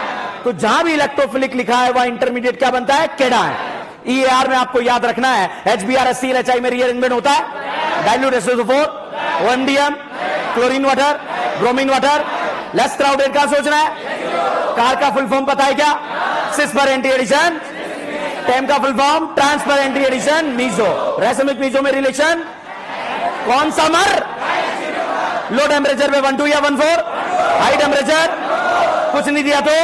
तो जहां भी इलेक्ट्रोफिलिक लिखा है वह इंटरमीडिएट क्या बनता है? केटाइन। EAR में आपको याद रखना है HBr HCl में रीअरेंजमेंट होता है, dilute SO4, OMDM, chlorine water, bromine water, less crowded का सोचना है। कार का फुल फॉर्म पता है क्या? सिस पर एंटी एडिशन। टेम का full form transfer anti addition meso. Racemic meso में रिलेशन कौन सा? मर। लो टेम्परेचर पे 12 या 14, हाई टेम्परेचर कुछ नहीं दिया तो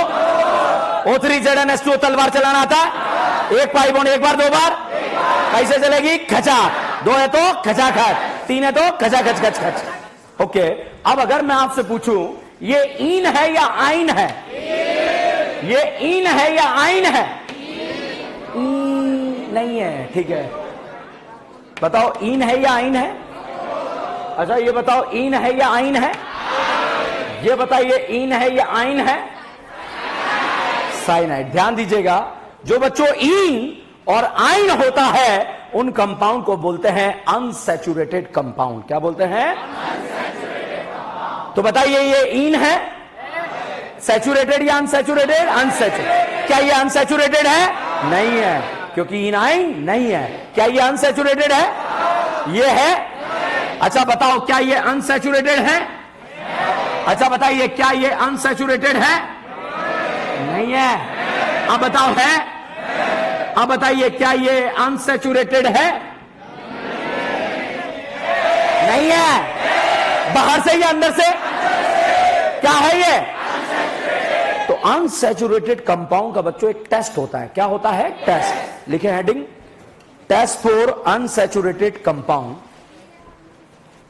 O3ZnH2 तलवार चलाना आता है। एक पाई बॉन्ड एक बार, दो बार कैसे चलेगी? खचा। दो है तो खचा खच, तीन है तो खचा खच खच खच। ओके, अब अगर मैं आपसे पूछूं ये इन है या आइन है? ये इन है या आइन है? नहीं है, ठीक है। बताओ इन है या आइन है? अच्छा ये बताओ इन है या आइन है? ये बताइए इन है या आइन है? साइनाइड। ध्यान दीजिएगा, जो बच्चों इन और आइन होता है उन कंपाउंड को बोलते हैं अनसैचुरेटेड कंपाउंड। क्या बोलते हैं? तो बताइए ये इन है? सैचुरेटेड या अनसैचुरेटेड? अनसैचुरेटेड। क्या ये अनसैचुरेटेड है? नहीं है, क्योंकि इनाइन नहीं है। क्या ये अनसैचुरेटेड है? ये है। अच्छा बताओ क्या ये अनसैचुरेटेड है? अच्छा बताइए क्या ये अनसैचुरेटेड है? नहीं है। अब बताओ है? अब बताइए क्या ये अनसैचुरेटेड है? नहीं है। बाहर से या अंदर से? क्या है ये? तो अनसैचुरेटेड कंपाउंड का बच्चों एक टेस्ट होता है। क्या होता है? टेस्ट। लिखे heading, test for unsaturated compound.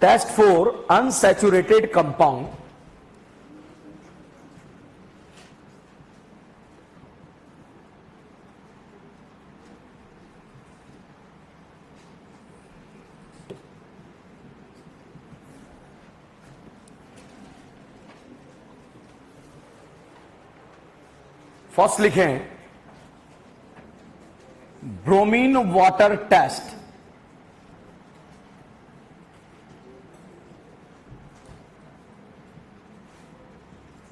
Test for unsaturated compound. First लिखें ब्रोमीन वाटर टेस्ट।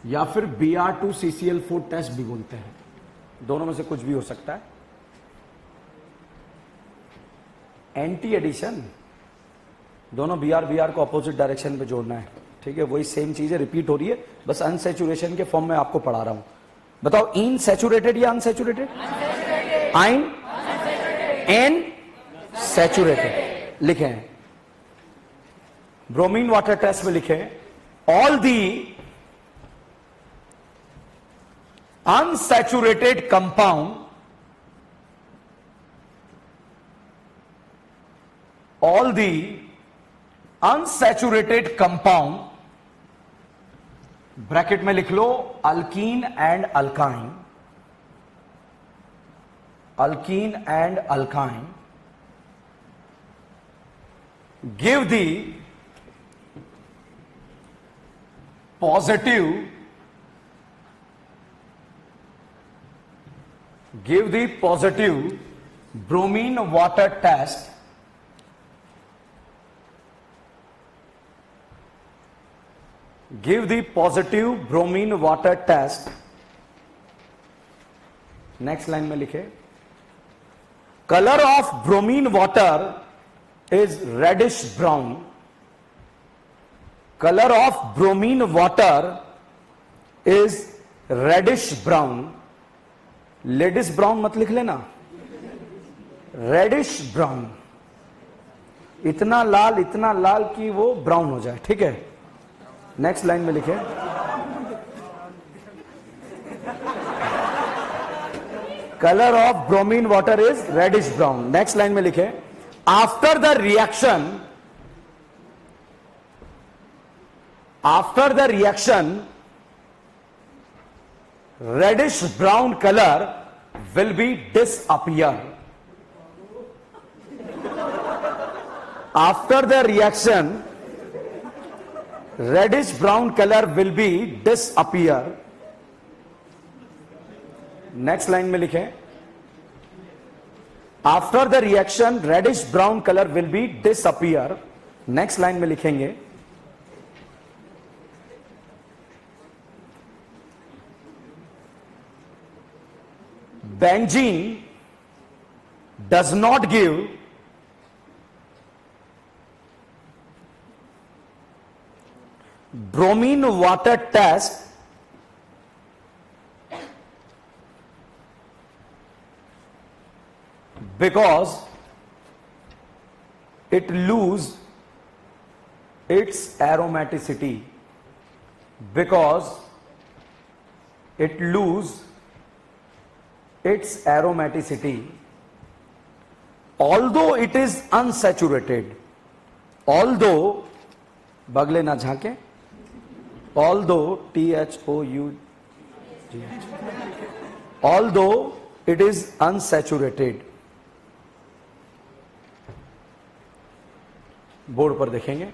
या फिर Br2CCl4 टेस्ट भी बोलते हैं, दोनों में से कुछ भी हो सकता है। एंटी एडिशन, दोनों Br को अपोजिट डायरेक्शन पे जोड़ना है। ठीक है, वही सेम चीज है, रिपीट हो रही है, बस अनसैचुरेशन के फॉर्म में आपको पढ़ा रहा हूं। बताओ इन सैचुरेटेड या अनसैचुरेटेड? आइन एन सैचुरेटेड। लिखें ब्रोमीन वाटर टेस्ट में लिखें all the unsaturated compound, all the unsaturated compound, bracket में लिख लो alkene and alkyne, alkene and alkyne, give the positive, give the positive bromine water test, give the positive bromine water test। Next line में लिखे colour of bromine water is reddish brown, colour of bromine water is reddish brown. Ladies brown मत लिख लेना, reddish brown, इतना लाल कि वो brown हो जाए। ठीक है, नेक्स्ट लाइन में लिखे colour of bromine water is reddish brown. Next line में लिखे after the reaction reddish brown color will be disappear. After the reaction reddish brown colour will be disappear. Next line में लिखें, after the reaction reddish brown colour will be disappear. Next line में लिखेंगे, benzene does not give bromine water test because it lose its aromaticity, because it lose its aromaticity, although it is unsaturated, although बगले ना झांके, although THOUGH, although it is unsaturated। Board पर देखेंगे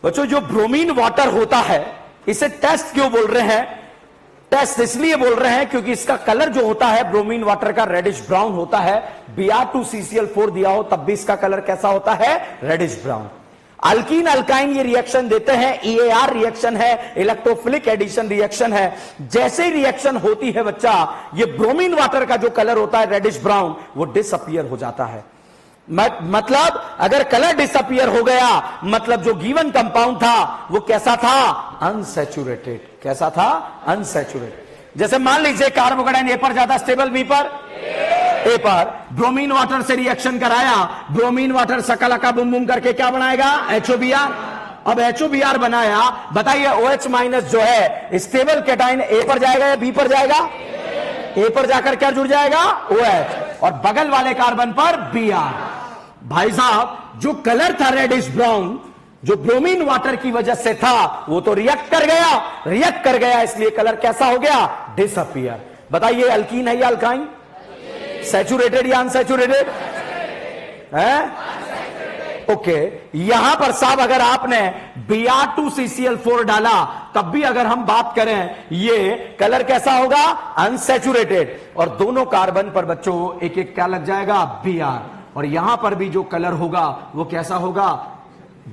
बच्चों, जो bromine water होता है इसे test क्यों बोल रहे हैं? टेस्ट इसलिए बोल रहे हैं क्योंकि इसका कलर जो होता है ब्रोमीन वाटर का रेडिश ब्राउन होता है। Br2CCl4 दिया हो तब भी इसका कलर कैसा होता है? Reddish brown. अल्कीन अल्काइन ये रिएक्शन देते हैं, EAR रिएक्शन है, इलेक्ट्रोफिलिक एडिशन रिएक्शन है। जैसे ही रिएक्शन होती है बच्चा, ये ब्रोमीन वाटर का जो कलर होता है रेडिश ब्राउन, वो डिसअपियर हो जाता है। मतलब अगर कलर डिसअपियर हो गया, मतलब जो गिवन कंपाउंड था वो कैसा था? अनसैचुरेटेड। कैसा था? अनसैचुरेटेड। जैसे मान लीजिए कार्बोकेटाइन ए पर ज्यादा स्टेबल, बी पर, ए पर ब्रोमीन वाटर से रिएक्शन कराया, ब्रोमीन वाटर सकलका बुम बुम करके क्या बनाएगा? HOBr। अब HOBr बनाया, बताइए OH माइनस जो है स्टेबल कैटाइन ए पर जाएगा या बी पर जाएगा? ए पर जाकर क्या जुड़ जाएगा? OH। और बगल वाले कार्बन पर Br। भाई साहब, जो कलर था रेडिश ब्राउन, जो ब्रोमीन वाटर की वजह से था, वो तो रिएक्ट कर गया, इसलिए कलर कैसा हो गया? डिसअपियर। बताइए अल्कीन है या अल्काइन? सैचुरेटेड या अनसैचुरेटेड है? ओके। यहां पर साहब अगर आपने Br2CCl4 डाला तब भी अगर हम बात करें, ये कलर कैसा होगा? अनसैचुरेटेड। और दोनों कार्बन पर बच्चों एक एक क्या लग जाएगा? Br। और यहां पर भी जो कलर होगा वो कैसा होगा?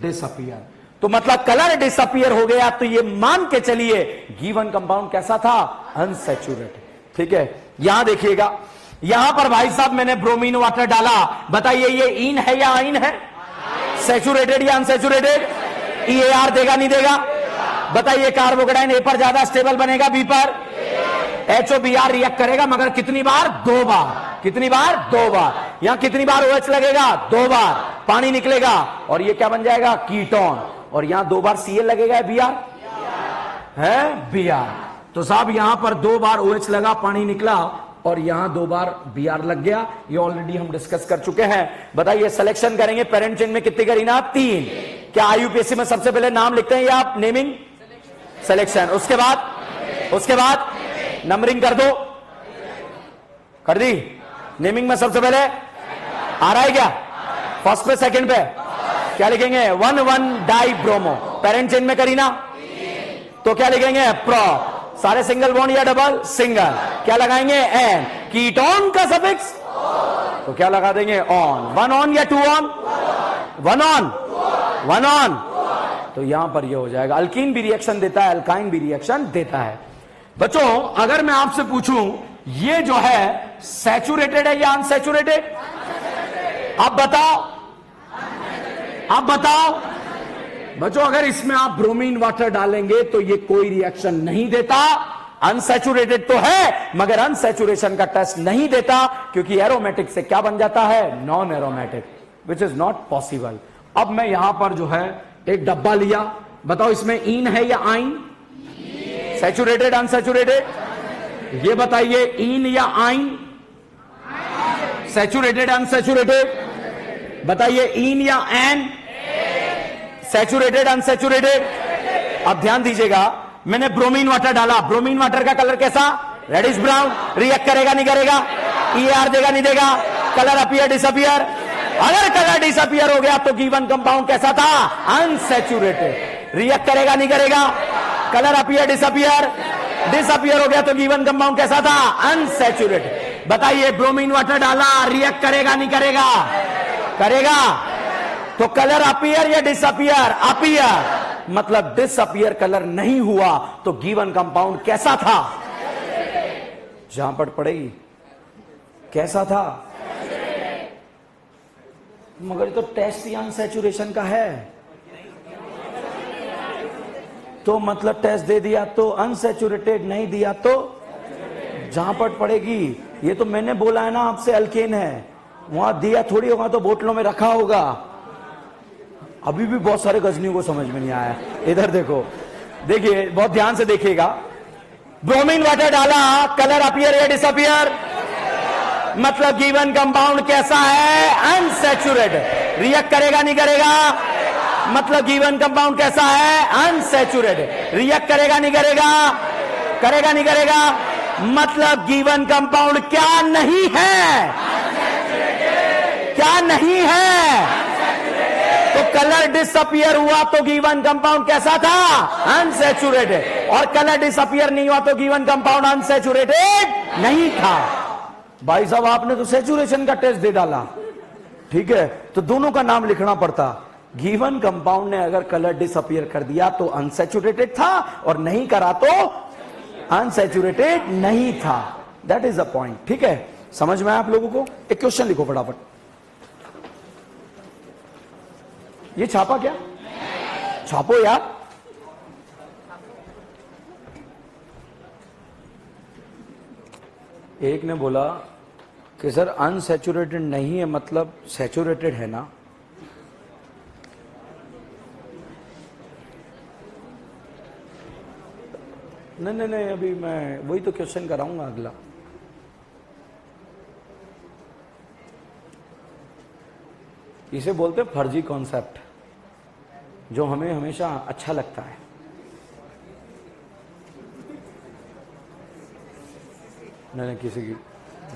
डिसअपियर। तो मतलब कलर डिसअपियर हो गया, तो ये मान के चलिए गिवन कंपाउंड कैसा था? अनसैचुरेटेड। ठीक है, यहां देखिएगा, यहां पर भाई साहब मैंने ब्रोमीन वाटर डाला, बताइए ये इन है या आइन है? सैचुरेटेड या अनसैचुरेटेड? EAR देगा नहीं देगा? बताइए कार्बोकेटाइन ए पर ज्यादा स्टेबल बनेगा, बी पर? HOBr रिएक्ट करेगा, मगर कितनी बार? 2 बार। कितनी बार? 2 बार। यहां कितनी बार OH लगेगा? 2 बार। पानी निकलेगा और ये क्या बन जाएगा? कीटोन। और यहां 2 बार Cl लगेगा, Br है? Br। तो साहब यहां पर 2 बार OH लगा, पानी निकला, और यहां 2 बार Br लग गया। ये ऑलरेडी हम डिस्कस कर चुके हैं। बताइए सिलेक्शन करेंगे, पेरेंट चेन में कितनी करी ना? 3। क्या IUPAC में सबसे पहले नाम लिखते हैं या आप नेमिंग? सिलेक्शन। उसके बाद नंबरिंग कर दो। कर दी? नेमिंग में सबसे पहले आ रहा है क्या? फर्स्ट पे, सेकंड पे क्या लिखेंगे? 1,1 डाई ब्रोमो। पेरेंट चेन में करी ना, तो क्या लिखेंगे? प्रो। सारे सिंगल बॉन्ड या डबल? सिंगल। क्या लगाएंगे? एन। कीटोन का सफिक्स तो क्या लगा देंगे? ऑन। 1 ऑन या 2 ऑन? 1 ऑन। तो यहां पर ये हो जाएगा। अल्कीन भी रिएक्शन देता है, अल्काइन भी रिएक्शन देता है। बच्चों अगर मैं आपसे पूछूं ये जो है सैचुरेटेड है या अनसैचुरेटेड? आप बताओ बच्चों, अगर इसमें आप ब्रोमीन वाटर डालेंगे तो ये कोई रिएक्शन नहीं देता। अनसैचुरेटेड तो है मगर अनसैचुरेशन का टेस्ट नहीं देता, क्योंकि एरोमेटिक से क्या बन जाता है? Non aromatic, which is not possible. अब मैं यहां पर जो है एक डब्बा लिया, बताओ इसमें इन है या आइन? Saturated unsaturated? ये बताइए इन या आइन? Saturated unsaturated? बताइए इन या एन? Saturated unsaturated? अब ध्यान दीजिएगा, मैंने ब्रोमीन वाटर डाला, ब्रोमीन वाटर का कलर कैसा? Reddish brown. रिएक्ट करेगा नहीं करेगा? EAR देगा नहीं देगा? Colour appear disappear? अगर कलर डिसअपियर हो गया तो गिवन कंपाउंड कैसा था? अनसैचुरेटेड। रिएक्ट करेगा नहीं करेगा? कलर अपीयर डिसअपियर, डिसअपियर हो गया तो गिवन कंपाउंड कैसा था? अनसैचुरेटेड। बताइए ब्रोमीन वाटर डाला, रिएक्ट करेगा नहीं करेगा? करेगा। तो कलर अपीयर या डिसअपियर? अपीयर। मतलब डिसअपियर कलर नहीं हुआ तो गिवन कंपाउंड कैसा था? जहां पर पड़ेगी कैसा था? मगर तो टेस्ट ही अनसैचुरेशन का है, तो मतलब टेस्ट दे दिया तो अनसैचुरेटेड, नहीं दिया तो जहां पर पड़ेगी। ये तो मैंने बोला है ना आपसे अल्केन है, वहां दिया थोड़ी होगा तो बोतलों में रखा होगा। अभी भी बहुत सारे गजनियों को समझ में नहीं आया। इधर देखो, देखिए बहुत ध्यान से देखिएगा। ब्रोमीन वाटर डाला, कलर अपीयर या डिसअपियर? मतलब गिवन कंपाउंड कैसा है? अनसैचुरेटेड। रिएक्ट करेगा नहीं करेगा? मतलब गिवन कंपाउंड कैसा है? अनसैचुरेटेड। रिएक्ट करेगा नहीं करेगा? करेगा नहीं करेगा? मतलब गिवन कंपाउंड क्या नहीं है? क्या नहीं है? तो कलर डिसअपियर हुआ तो गिवन कंपाउंड कैसा था? अनसैचुरेटेड। और कलर डिसअपियर नहीं हुआ तो गिवन कंपाउंड अनसैचुरेटेड नहीं था। भाई साहब आपने तो सैचुरेशन का टेस्ट दे डाला, ठीक है, तो दोनों का नाम लिखना पड़ता। गिवन कंपाउंड ने अगर कलर डिसअपियर कर दिया तो अनसैचुरेटेड था, और नहीं करा तो अनसैचुरेटेड नहीं था। That is the point. ठीक है, समझ में आया आप लोगों को? एक क्वेश्चन लिखो फटाफट। ये छापा क्या? छापो यार। एक ने बोला कि सर अनसैचुरेटेड नहीं है, मतलब सैचुरेटेड है ना? नहीं नहीं नहीं, अभी मैं वही तो क्वेश्चन कराऊंगा अगला। इसे बोलते हैं फर्जी कॉन्सेप्ट, जो हमें हमेशा अच्छा लगता है। नहीं, किसी की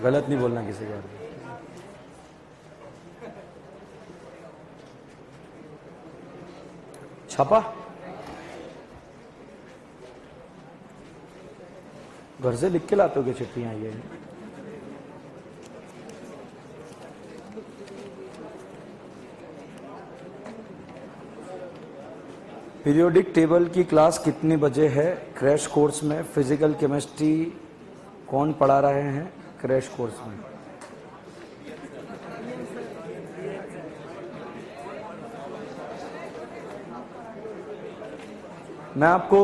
गलत नहीं बोलना किसी के बारे में। छापा घर से लिख के लाते हो क्या चिट्ठियां? ये पीरियोडिक टेबल की क्लास कितने बजे है? क्रैश कोर्स में फिजिकल केमिस्ट्री कौन पढ़ा रहे हैं क्रैश कोर्स में? मैं आपको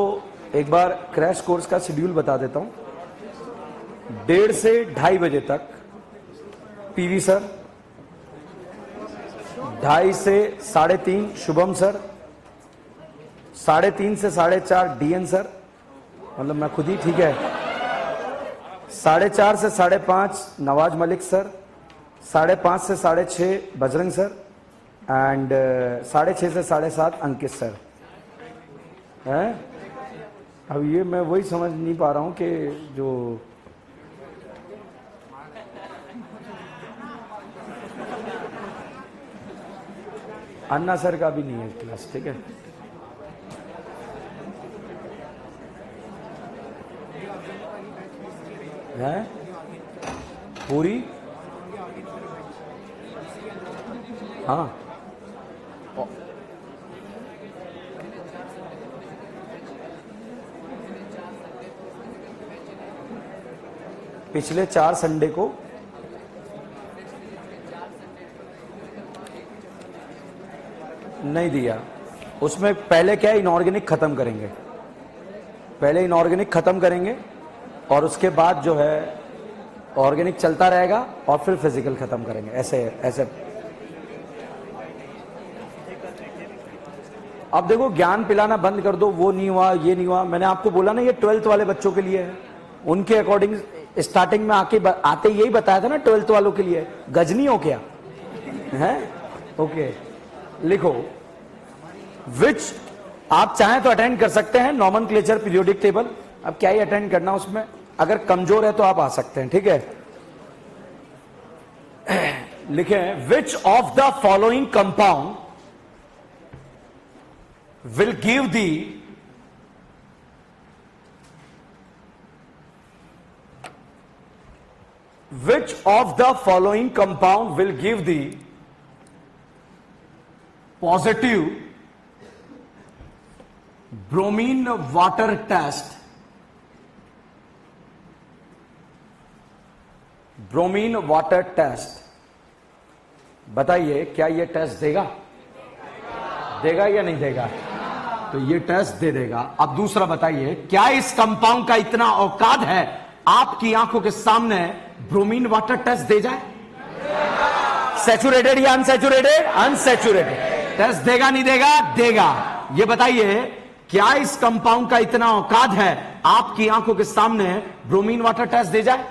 एक बार क्रैश कोर्स का शेड्यूल बता देता हूं। 1:30 से 2:30 बजे तक पीवी सर, 2:30 से 3:30 शुभम सर, 3:30 से 4:30 डीएन सर, मतलब मैं खुद ही, ठीक है, 4:30 से 5:30 नवाज मलिक सर, 5:30 से 6:30 बजरंग सर, एंड 6:30 से 7:30 अंकित सर है। अब ये मैं वही समझ नहीं पा रहा हूं कि जो अन्ना सर का भी नहीं है क्लास, ठीक है। है पूरी, हाँ पिछले 4 संडे को नहीं दिया। उसमें पहले क्या, इनऑर्गेनिक खत्म करेंगे, पहले इनऑर्गेनिक खत्म करेंगे और उसके बाद जो है ऑर्गेनिक चलता रहेगा और फिर फिजिकल खत्म करेंगे। ऐसे ऐसे अब देखो, ज्ञान पिलाना बंद कर दो, वो नहीं हुआ, ये नहीं हुआ। मैंने आपको बोला ना, ये 12th वाले बच्चों के लिए है। उनके अकॉर्डिंग स्टार्टिंग में आते यही बताया था ना, 12th वालों के लिए। गजनी हो क्या है? ओके, लिखो विच, आप चाहें तो अटेंड कर सकते हैं नॉमेनक्लेचर पीरियोडिक टेबल। अब क्या ही अटेंड करना उसमें, अगर कमजोर है तो आप आ सकते हैं, ठीक है। लिखें which of the following compound will give the which of the following compound will give the positive bromine water test, bromine water test? बताइए क्या ये टेस्ट देगा? देगा या नहीं देगा? तो ये टेस्ट दे देगा। अब दूसरा बताइए, क्या इस कंपाउंड का इतना औकात है आपकी आंखों के सामने ब्रोमीन वाटर टेस्ट दे जाए? सैचुरेटेड या अनसैचुरेटेड? अनसैचुरेटेड। टेस्ट देगा नहीं देगा? देगा। ये बताइए क्या इस कंपाउंड का इतना औकात है आपकी आंखों के सामने ब्रोमीन वाटर टेस्ट दे जाए?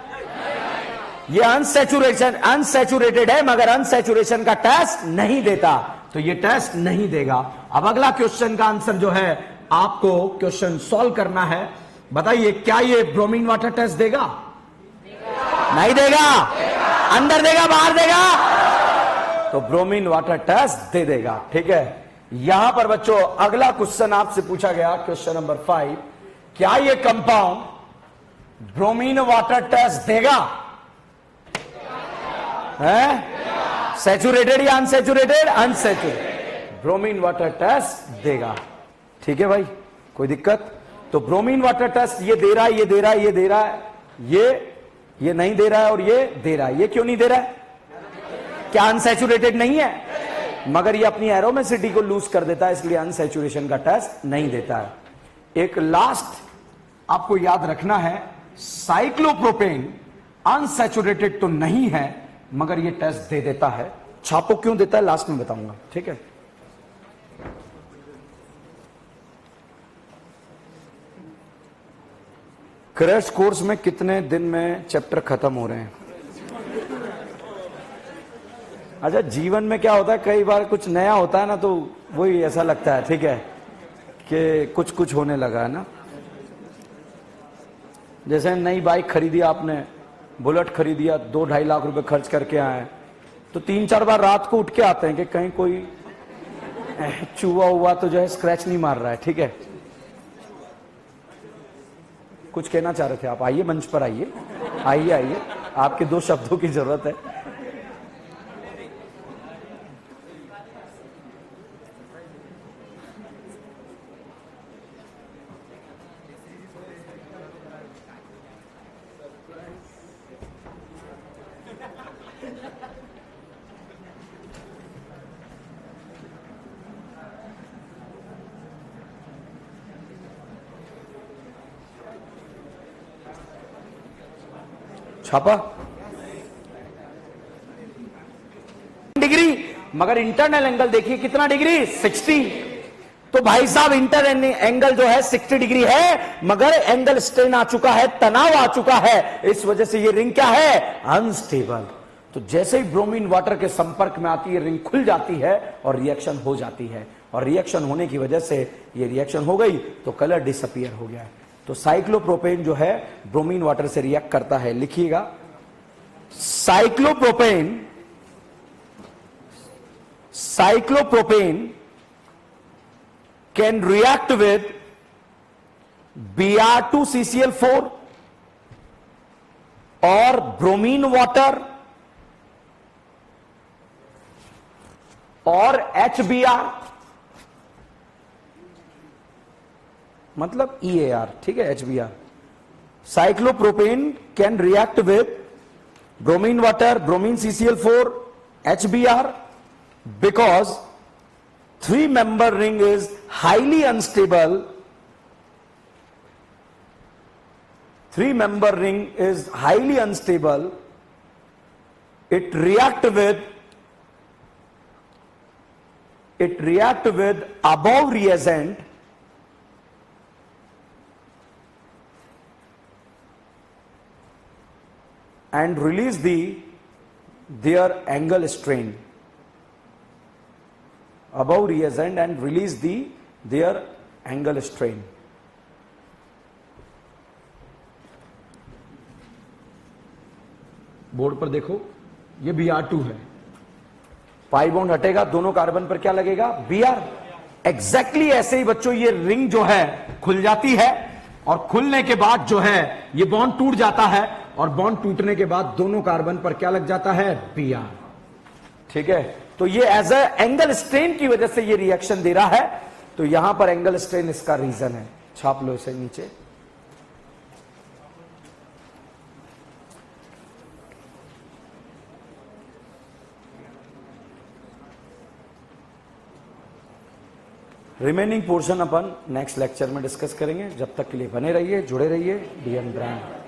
ये अनसैचुरेटेड है मगर अनसैचुरेशन का टेस्ट नहीं देता, तो ये टेस्ट नहीं देगा। अब अगला क्वेश्चन का आंसर जो है आपको क्वेश्चन सॉल्व करना है। बताइए क्या ये ब्रोमीन वाटर टेस्ट देगा? नहीं देगा। अंदर देगा बाहर देगा? तो ब्रोमीन वाटर टेस्ट दे देगा। ठीक है, यहां पर बच्चों अगला क्वेश्चन आपसे पूछा गया, क्वेश्चन नंबर 5, क्या ये कंपाउंड ब्रोमीन वाटर टेस्ट देगा? है सैचुरेटेड या unsaturated? Unsaturated. Bromine water test देगा। ठीक है भाई, कोई दिक्कत? तो ब्रोमीन वाटर टेस्ट ये दे रहा है, ये दे रहा है, ये दे रहा है, ये नहीं दे रहा है और ये दे रहा है। ये क्यों नहीं दे रहा है? क्या अनसैचुरेटेड नहीं है? मगर ये अपनी एरोमेसिटी को लूज कर देता है, इसलिए अनसैचुरेशन का टेस्ट नहीं देता है। एक लास्ट आपको याद रखना है, साइक्लोप्रोपेन अनसैचुरेटेड तो नहीं है मगर ये टेस्ट दे देता है। छापो क्यों देता है लास्ट में बताऊंगा। ठीक है, क्रैश कोर्स में कितने दिन में चैप्टर खत्म हो रहे हैं? अच्छा, जीवन में क्या होता है, कई बार कुछ नया होता है ना तो वही ऐसा लगता है। ठीक है, कि कुछ कुछ होने लगा है ना। जैसे नई बाइक खरीदी आपने, बुलेट खरीदिया, 2-2.5 लाख रुपए खर्च करके आए, तो 3-4 बार रात को उठ के आते हैं कि कहीं कोई चूहा हुआ तो जो है स्क्रैच नहीं मार रहा है। ठीक है, कुछ कहना चाह रहे थे आप? आइए मंच पर, आइए आइए आइए, आपके 2 शब्दों की जरूरत है। छापा डिग्री, मगर इंटरनल एंगल देखिए कितना डिग्री? 60। तो भाई साहब इंटर एंगल जो है 60 डिग्री है मगर एंगल स्ट्रेन आ चुका है, तनाव आ चुका है, इस वजह से ये रिंग क्या है? अनस्टेबल। तो जैसे ही ब्रोमीन वाटर के संपर्क में आती है रिंग खुल जाती है और रिएक्शन हो जाती है, और रिएक्शन होने की वजह से ये रिएक्शन हो गई तो कलर डिसअपीयर हो गया है। तो साइक्लोप्रोपेन जो है ब्रोमीन वाटर से रिएक्ट करता है। लिखिएगा, cyclopropane can react with Br2CCl4 और ब्रोमीन वाटर और HBr, मतलब EAR। ठीक है, HBr। Cyclopropane can react with bromine water, bromine CCl4, HBr because 3-member ring is highly unstable. 3-member ring is highly unstable. It react with above reagent and release their angle strain. Above reagent and release their angle strain. Board पर देखो, ये Br2 है, pi bond हटेगा, दोनों carbon पर क्या लगेगा? Br। Exactly ऐसे ही बच्चों ये रिंग जो है खुल जाती है और खुलने के बाद जो है ये बॉन्ड टूट जाता है और बॉन्ड टूटने के बाद दोनों कार्बन पर क्या लग जाता है? Br। ठीक है, तो ये एज ए एंगल स्ट्रेन की वजह से ये रिएक्शन दे रहा है, तो यहां पर एंगल स्ट्रेन इसका रीजन है। छाप लो इसे नीचे। रिमेनिंग पोर्शन अपन नेक्स्ट लेक्चर में डिस्कस करेंगे। जब तक के लिए बने रहिए, जुड़े रहिए। DM brand.